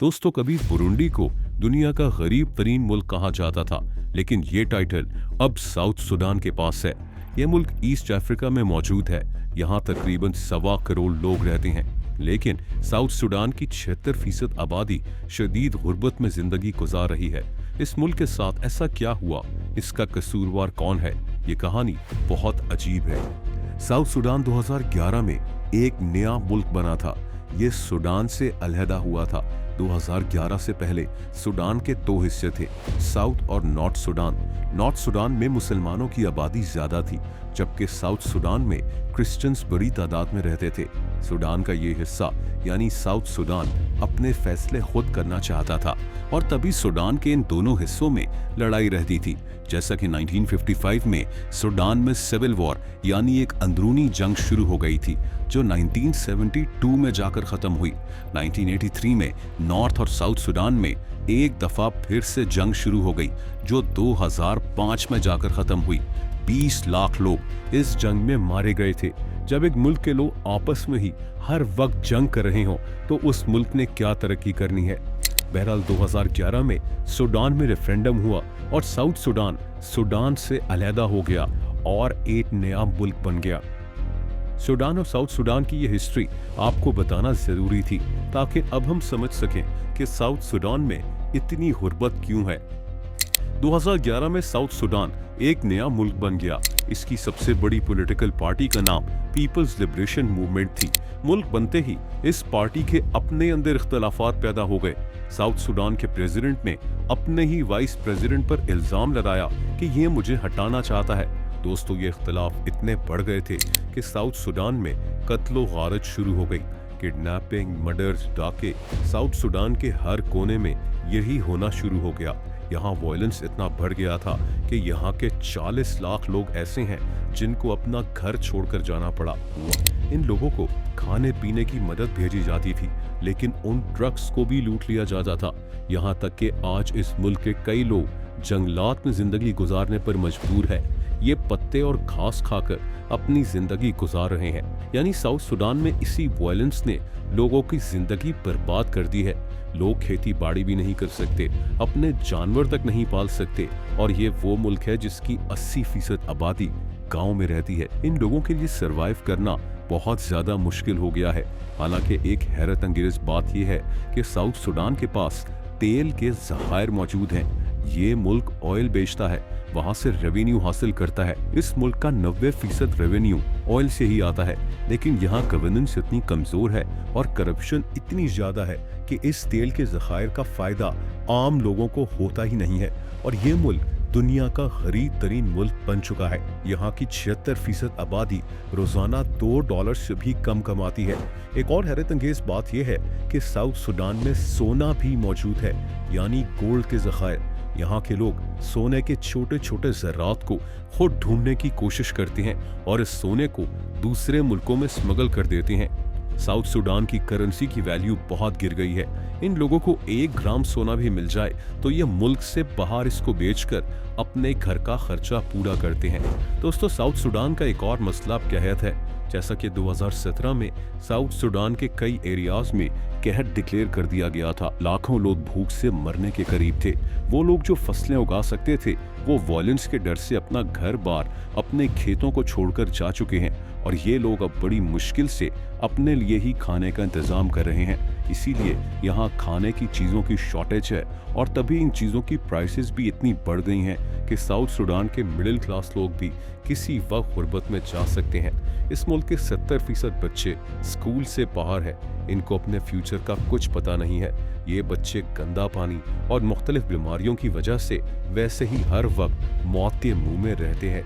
दोस्तों, कभी बुरुंडी को दुनिया का गरीब तरीन मुल्क कहा जाता था, लेकिन ये टाइटल अब साउथ सुडान के पास है। यह मुल्क ईस्ट अफ्रीका में मौजूद है। यहाँ तकरीबन 1.25 करोड़ लोग रहते हैं, लेकिन साउथ सुडान की 76% आबादी शदीद गुर्बत में जिंदगी गुजार रही है। इस मुल्क के साथ ऐसा क्या हुआ, इसका कसूरवार कौन है? ये कहानी बहुत अजीब है। साउथ सुडान 2011 में एक नया मुल्क बना था। ये सुडान से अलहदा हुआ था। 2011 से पहले सुडान के 2 हिस्से थे, साउथ और नॉर्थ सुडान। नॉर्थ सुडान में मुसलमानों की आबादी ज्यादा थी, जबकि साउथ सुडान में क्रिश्चियंस बड़ी तादाद में रहते थे। सुडान का ये हिस्सा यानी साउथ सुडान अपने फैसले खुद करना चाहता था, और तभी सुडान के इन दोनों हिस्सों में लड़ाई रहती थी। जैसा कि 1955 में सुडान में सिविल वॉर यानी एक अंदरूनी जंग शुरू हो गई थी, जो 1972 में जाकर खत्म हुई। 1983 में नॉर्थ और साउथ सुडान में एक दफा फिर से जंग शुरू हो गई, जो 2005 में जाकर खत्म हुई। 20 लाख लोग इस जंग में मारे गए थे। जब एक मुल्क के लोग आपस में ही हर वक्त जंग कर रहे हों, तो उस मुल्क ने क्या तरक्की करनी है? बहरहाल 2011 में सुडान में रेफरेंडम हुआ और साउथ सुडान सुडान से अलहदा हो गया और एक नया मुल्क बन गया। सुडान और साउथ सुडान की ये हिस्ट्री आपको बताना जरूरी थी, ताकि अब हम समझ सकें कि साउथ सुडान में इतनी गुर्बत क्यों है। 2011 में साउथ सुडान एक नया मुल्क बन गया। इसकी सबसे बड़ी पॉलिटिकल पार्टी का नाम पीपल्स लिबरेशन मूवमेंट थी। मुल्क बनते ही इस पार्टी के अपने अंदर इख्तलाफात पैदा हो गए। साउथ सुडान के प्रेसिडेंट ने अपने ही वाइस प्रेसिडेंट पर इल्जाम लगाया कि ये मुझे हटाना चाहता है। दोस्तों, ये इख्तलाफ इतने बढ़ गए थे कि साउथ सुडान में कत्लो गारत शुरू हो गई। किडनैपिंग, मर्डर्स, डाके साउथ सुडान के हर कोने में यही होना शुरू हो गया। यहाँ वायलेंस इतना बढ़ गया था कि यहाँ के 40 लाख लोग ऐसे हैं जिनको अपना घर छोड़कर जाना पड़ा। इन लोगों को खाने पीने की मदद भेजी जाती थी, लेकिन उन ड्रग्स को भी लूट लिया जाता था। यहाँ तक कि आज इस मुल्क के कई लोग जंगलात में जिंदगी गुजारने पर मजबूर है। ये पत्ते और घास खाकर अपनी जिंदगी गुजार रहे हैं। यानी साउथ सुडान में इसी वायलेंस ने लोगों की जिंदगी बर्बाद कर दी है। लोग खेती बाड़ी भी नहीं कर सकते, अपने जानवर तक नहीं पाल सकते, और ये वो मुल्क है जिसकी 80% आबादी गांव में रहती है। इन लोगों के लिए सरवाइव करना बहुत ज्यादा मुश्किल हो गया है। हालांकि एक हैरत अंगेज बात यह है कि साउथ सुडान के पास तेल के ज़खायर मौजूद हैं। ये मुल्क ऑयल बेचता है, वहां से रेवेन्यू हासिल करता है। इस मुल्क का 90% रेवेन्यू ऑयल से ही आता है, लेकिन यहाँ गवर्नेंस इतनी कमजोर है और करप्शन इतनी ज्यादा है कि इस तेल के ज़खायर का फायदा आम लोगों को होता ही नहीं है। और ये मुल्क दुनिया का गरीब तरीन मुल्क बन चुका है। यहाँ की 76% आबादी रोजाना $2 से भी कम कमाती है। एक और हैरत अंगेज बात यह है कि साउथ सुडान में सोना भी मौजूद है, यानी गोल्ड के ज़खायर। यहाँ के लोग सोने के छोटे छोटे ज़रात को खुद ढूंढने की कोशिश करते हैं और इस सोने को दूसरे मुल्कों में स्मगल कर देते हैं। साउथ सुडान की करेंसी की वैल्यू बहुत गिर गई है। इन लोगों को 1 ग्राम सोना भी मिल जाए तो ये मुल्क से बाहर इसको बेचकर अपने घर का खर्चा पूरा करते हैं। दोस्तों, साउथ सुडान का एक और मसला कहत है। जैसा कि 2017 में साउथ सुडान के कई एरियाज में कहत डिक्लेयर कर दिया गया था। लाखों लोग भूख से मरने के करीब थे। वो लोग जो फसलें उगा सकते थे, वो वायलेंस के डर से अपना घर बार, अपने खेतों को छोड़कर जा चुके हैं, और ये लोग अब बड़ी मुश्किल से अपने लिए ही खाने का इंतजाम कर रहे हैं। इसीलिए यहाँ खाने की चीज़ों की शॉर्टेज है, और तभी इन चीज़ों की प्राइसेस भी इतनी बढ़ गई हैं कि साउथ सुडान के मिडिल क्लास लोग भी किसी वक्त गुर्बत में जा सकते हैं। इस मुल्क के 70% बच्चे स्कूल से बाहर है। इनको अपने फ्यूचर का कुछ पता नहीं है। ये बच्चे गंदा पानी और मुख्तलिफ बीमारियों की वजह से वैसे ही हर वक्त मौत के मुंह में रहते हैं।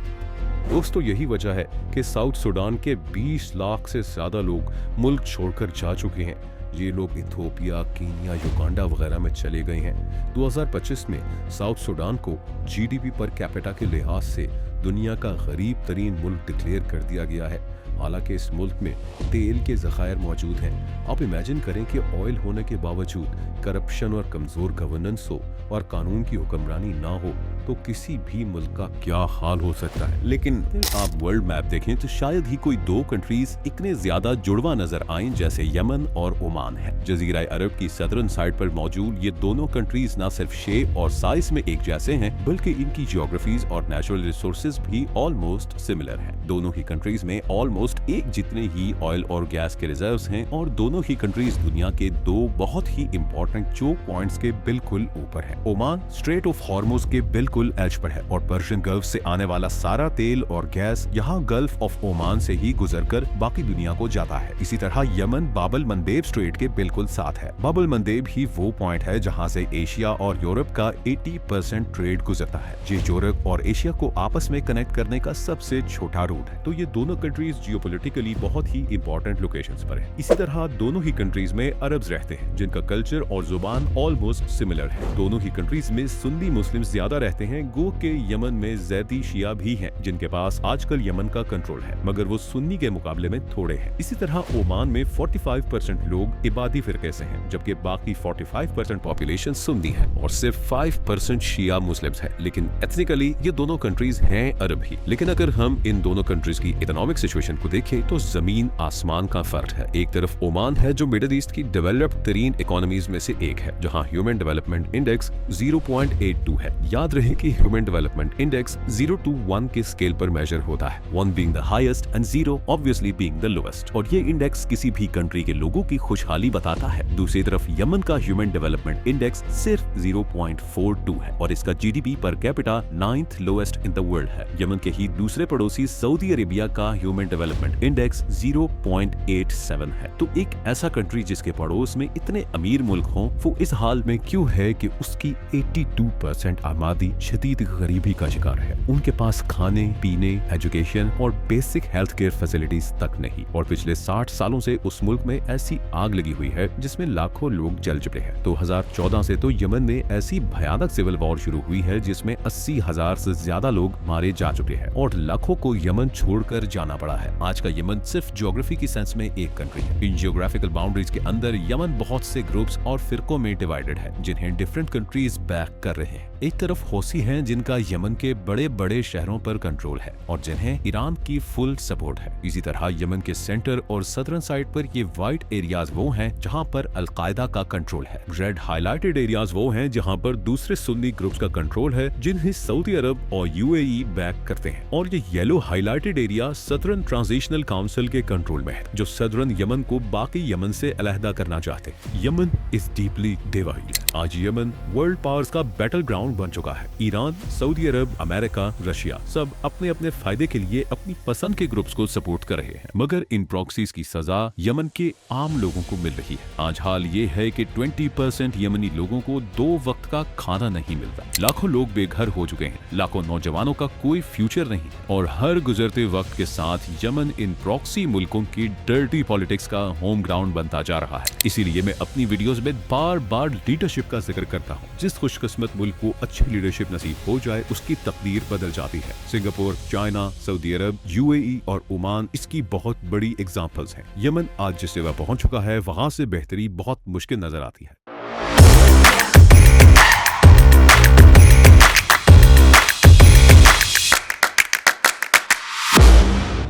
दोस्तों, यही वजह है कि साउथ सुडान के 20 लाख से ज्यादा लोग मुल्क छोड़कर जा चुके हैं। ये लोग इथोपिया, कीनिया, युगांडा वगैरह में चले गए हैं। 2025 में साउथ सुडान को जीडीपी पर कैपिटा के लिहाज से दुनिया का गरीब तरीन मुल्क डिक्लेयर कर दिया गया है। हालांकि इस मुल्क में तेल के ज़खायर मौजूद हैं। आप इमेजिन करें कि ऑयल होने के बावजूद करप्शन और कमज़ोर गवर्नेंस हो और कानून की हुक्मरानी ना हो, तो किसी भी मुल्क का क्या हाल हो सकता है। लेकिन आप वर्ल्ड मैप देखें तो शायद ही कोई दो कंट्रीज इतने ज्यादा जुड़वा नजर आए जैसे यमन और ओमान है। जजीरा अरब की सदर्न साइड पर मौजूद ये दोनों कंट्रीज न सिर्फ शेप और साइज में एक जैसे हैं, बल्कि इनकी जियोग्राफीज और नेचुरल रिसोर्सेज भी ऑलमोस्ट सिमिलर हैं। दोनों ही कंट्रीज में ऑलमोस्ट एक जितने ही ऑयल और गैस के रिजर्व्स हैं और दोनों ही कंट्रीज दुनिया के दो बहुत ही इंपॉर्टेंट चोक पॉइंट्स के बिल्कुल ऊपर है। ओमान स्ट्रेट ऑफ हॉर्मुज के बिल्कुल एज पर है और पर्शियन गल्फ से आने वाला सारा तेल और गैस यहाँ गल्फ ऑफ ओमान से ही गुजरकर बाकी दुनिया को जाता है। इसी तरह यमन बाबल मंदेब स्ट्रेट के बिल्कुल साथ है। बाबल मंदेब ही वो पॉइंट है जहाँ से एशिया और यूरोप का 80% ट्रेड गुजरता है। ये यूरोप और एशिया को आपस में कनेक्ट करने का सबसे छोटा रूट है। तो ये दोनों कंट्रीज जियोपॉलिटिकली बहुत ही इंपॉर्टेंट लोकेशंस पर है। इसी तरह दोनों ही कंट्रीज में अरब्स रहते हैं जिनका कल्चर और जुबान ऑलमोस्ट सिमिलर है। दोनों ही कंट्रीज में सुन्नी मुस्लिम ज्यादा रहते हैं। गो के यमन में जैदी शिया भी हैं जिनके पास आजकल यमन का कंट्रोल है, मगर वो सुन्नी के मुकाबले में थोड़े हैं। इसी तरह ओमान में 45% लोग इबादी फिरके से हैं, जबकि बाकी 45% पॉपुलेशन सुन्नी है और सिर्फ 5% शिया मुस्लिम्स है। लेकिन एथनिकली ये दोनों कंट्रीज हैं अरब ही। लेकिन अगर हम इन दोनों कंट्रीज की इकोनॉमिक सिचुएशन को देखें तो जमीन आसमान का फर्क है। एक तरफ ओमान है जो मिडिल ईस्ट की डेवलप्ड तरीन इकोनॉमीज में से एक है, जहां ह्यूमन डेवलपमेंट इंडेक्स 0.82 है। याद रहे कि ह्यूमन डेवलपमेंट इंडेक्स 0 to 1 के स्केल पर मेजर होता है, 1 being the highest and 0 obviously being the lowest. और ये इंडेक्स किसी भी कंट्री के लोगों की खुशहाली बताता है। दूसरी तरफ यमन का ह्यूमन डेवलपमेंट इंडेक्स सिर्फ 0.42 है और इसका GDP per capita 9th lowest in the world है। यमन के ही दूसरे पड़ोसी सऊदी अरेबिया का ह्यूमन डेवलपमेंट इंडेक्स 0.87 है। तो एक ऐसा कंट्री जिसके पड़ोस में इतने अमीर मुल्क हों, वो इस हाल में क्यों है कि उसकी 82% आबादी शदीद गरीबी का शिकार है। उनके पास खाने पीने, एजुकेशन और बेसिक हेल्थ केयर फैसिलिटीज तक नहीं। और पिछले 60 सालों से उस मुल्क में ऐसी आग लगी हुई है जिसमें लाखों लोग जल चुके हैं। 2014 से तो यमन में ऐसी भयानक सिविल वॉर शुरू हुई है जिसमें 80,000 से ज्यादा लोग मारे जा चुके हैं और लाखों को यमन छोड़कर जाना पड़ा है। आज का यमन सिर्फ ज्योग्राफी की सेंस में एक कंट्री है। इन जियोग्राफिकल बाउंड्रीज के अंदर यमन बहुत से ग्रुप्स और फिरकों में डिवाइडेड है जिन्हें डिफरेंट कंट्रीज बैक कर रहे हैं। एक तरफ हौसी हैं जिनका यमन के बड़े बड़े शहरों पर कंट्रोल है और जिन्हें ईरान की फुल सपोर्ट है। इसी तरह यमन के सेंटर और सदर्न साइड पर ये व्हाइट एरियाज वो हैं जहां पर अलकायदा का कंट्रोल है। रेड हाईलाइटेड एरियाज वो हैं जहां पर दूसरे सुन्नी ग्रुप्स का कंट्रोल है जिन्हें सऊदी अरब और यूएई बैक करते हैं। और ये yellow highlighted area southern transitional council के कंट्रोल में है जो सदर्न यमन को बाकी यमन से अलहदा करना चाहते हैं। Yemen is deeply divided. आज यमन वर्ल्ड पावर्स का बैटल ग्राउंड बन चुका है। ईरान, सऊदी अरब, अमेरिका, रशिया सब अपने अपने फायदे के लिए अपनी पसंद के ग्रुप्स को सपोर्ट कर रहे हैं, मगर इन प्रॉक्सीज की सजा यमन के आम लोगों को मिल रही है। आज हाल ये है कि 20% यमनी लोगों को 2 वक्त का खाना नहीं मिलता। लाखों लोग बेघर हो चुके हैं, लाखों नौजवानों का कोई फ्यूचर नहीं और हर गुजरते वक्त के साथ यमन इन प्रॉक्सी मुल्कों की डर्टी पॉलिटिक्स का होम ग्राउंड बनता जा रहा है। इसीलिए मैं अपनी वीडियोस में बार बार लीडरशिप का जिक्र करता हूँ। जिस खुशकिस्मत मुल्क को अच्छी लीडरशिप नसीब हो जाए उसकी तकदीर बदल जाती है। सिंगापुर, चाइना, सऊदी अरब, यूएई और ओमान इसकी बहुत बड़ी एग्जांपल्स हैं। यमन आज जिस जगह पहुंच चुका है वहां से बेहतरी बहुत मुश्किल नजर आती है।